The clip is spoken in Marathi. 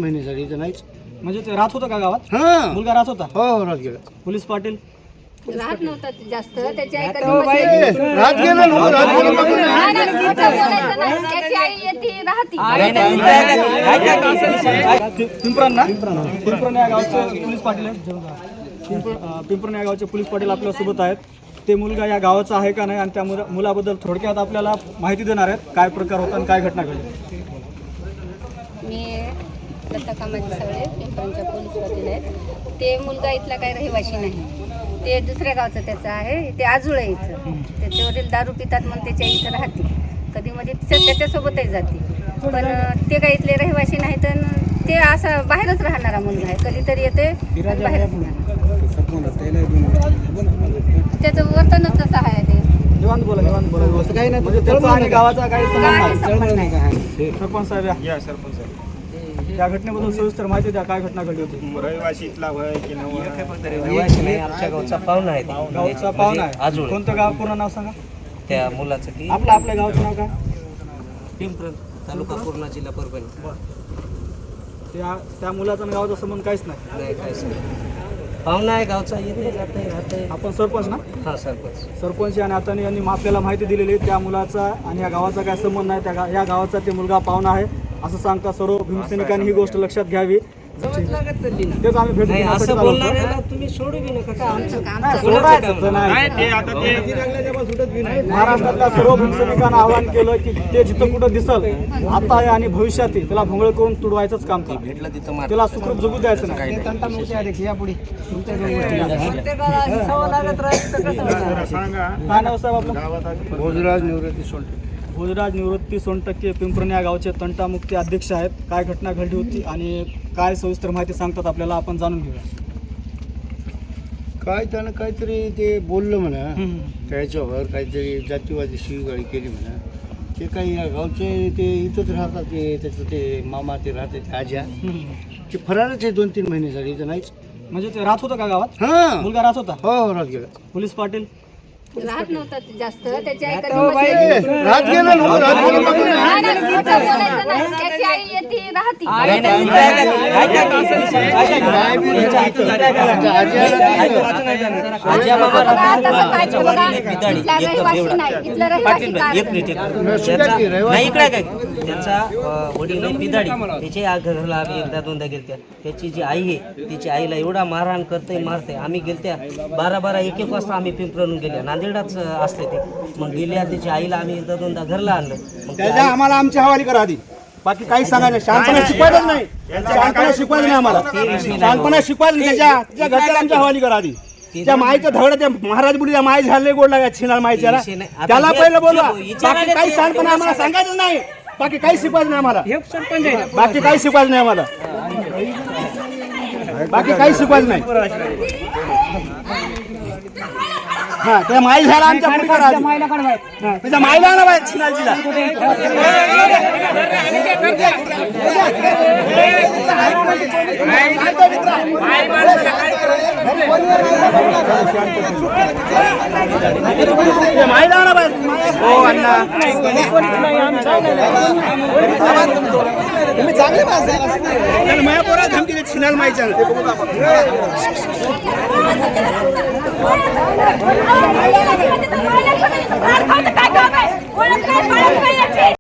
महिन्यासाठी इथं नाहीच. म्हणजे ते राहत होता का गावात? हां, मुलगा राहत होता? हो राहत गेला. पोलीस पाटील राहत नव्हता जास्त त्याच्या आई राहत गेला ना, राहत त्याची आई येते राहती. पिंपरण या गावचे पोलीस पाटील आहेत. पिंपरण या गावचे पोलीस पाटील आपल्या सोबत आहेत. ते मुलगा या गावाचा आहे का नाही आणि त्या मुलाबद्दल थोडक्यात आपल्याला माहिती देणार आहेत. काय प्रकार होता आणि काय घटना घडली. मी लता कामाची सगळे पिंपळांच्या पोलीस पाटील आहेत. ते मुलगा इथला काही रहिवाशी नाही, ते दुसऱ्या गावचं त्याचं आहे. ते आजूळ आहे इथं. त्याचे वडील दारू पितात म्हणून त्याच्या इथं राहते. कधी मध्ये त्याच्यासोबतही जाते, पण ते काही इथले रहिवाशी नाही. तर ते असं बाहेरच राहणारा मुलगा आहे. कधीतरी येते बाहेर. त्याचं वर्तनच तसं आहे. ते निवांत बोला असं काही नाही. म्हणजे त्याचा आणि गावाचा काही संबंध नाही. सरपंच साहेब या सरपंच साहेब, या घटनेबद्दल सविस्तर माहिती द्या. काय घटना घडली होती? रहिवाशी इथला होय की रहिवाशी नाही, आमच्या गावचा पाहुणा आहे. गावचा पाहुणा आहे. आजूळ. कोणतं गाव? पूर्ण नाव सांगा त्या मुलाचं की आपल्या गावचं नाव काय? पिंपरण, तालुका पूर्णा, जिल्हा परभणी. त्या मुलाचा आणि गावाचा संबंध काहीच नाही. नाही काय सर, पाहुणा आहे गावचा, येते जाते राहते. आपण सरपंच ना? हा सरपंच. सरपंच आणि आता यांनी आपल्याला माहिती दिलेली आहे. त्या मुलाचा आणि या गावाचा काय संबंध नाही. या गावाचा ते मुलगा पाहुणा आहे असं सांगता सर्व भीमसैनिकांनी ही गोष्ट लक्षात घ्यावी. तेच आम्ही भेट नाही देण्यासाठी असं आलो बोलणार होतो. आहे ना, तुम्ही सोडू बी नका. नाही, सोडायचं तर नाही. ते आता ते महाराष्ट्रातल्या सर्व भीमसैनिकांना आवाहन केलं की ते जिथं कुठं दिसल आता आहे आणि भविष्यातही त्याला भोंगळ करून तुडवायचंच काम करा. भेटलं तिथं मार. त्याला सुखरूप जगू द्यायचं नाही. सांगा काय नाव साहेब आपलं? गावात भोजराज निवृत्ती सोडले. भोजराज निवृत्ती सोनटक्के पिंपरण या गावचे तंटामुक्ती अध्यक्ष आहेत. काय घटना घडली होती आणि काय सविस्तर माहिती सांगतात आपल्याला, आपण जाणून घेऊया. काय त्यानं काहीतरी ते बोललं म्हणा, त्याच्यावर काहीतरी जातीवादी शिवगाळी केली म्हणा. ते काही या गावचे ते इथंच राहतात. ते त्याचं ते मामा ते राहते ते आज्या, ते फरारच आहे 2-3 महिन्यासाठी इथं नाहीच. म्हणजे ते राहत होता का गावात? हां, मुलगा राहत होता? हो राहत गेला. पोलीस पाटील राहत नव्हता जास्त त्याच्या आई राहत गेला ना, राहत त्याची आई येते राहती. नाही इकडे काय त्याचा वडील आहे पिदाडी. त्याच्या घरला आम्ही एकदा दोनदा गेलत्या. त्याची जी आई आहे तिची आईला एवढा मारहाण मारते. आम्ही गेलत्या 12-12, 1-1 वाजता आम्ही पिंपरून गेल्या. नांदेडाच असते ते. मग गेल्या त्याच्या आईला आम्ही एकदा दोनदा घरला आणलं. मग त्याच्या आम्हाला आमची हवाली करा आधी. बाकी काही सांगायचं शहाणपणा शिकवायचंच नाही. शहाणपणा शिकवायचं नाही आम्हाला. शहाणपणा शिकवायचं नाही. त्याच्या घरच्या आमच्या हवाली करा आधी. त्या माईचं धड त्या महाराज बुडीच्या माई झाले गोड लागा छिनाळ माईच्या त्याला पहिलं बोलवा. बाकी काही शहाणपणा आम्हाला सांगायचं नाही. बाकी काही शिकवायचं नाही आम्हाला. बाकी काही शिकवायचं नाही आम्हाला. बाकी काही शिकवायचं नाही. हा, त्या माई झाला आमच्या पुढे करा. त्याच्या माईला ना बाय छिनाळजीला. माईला ना बाय. हो अण्णा, तुम्ही चांगले माणसं. माझ्या पोरा धमकी छिनाळ माईच्या. काय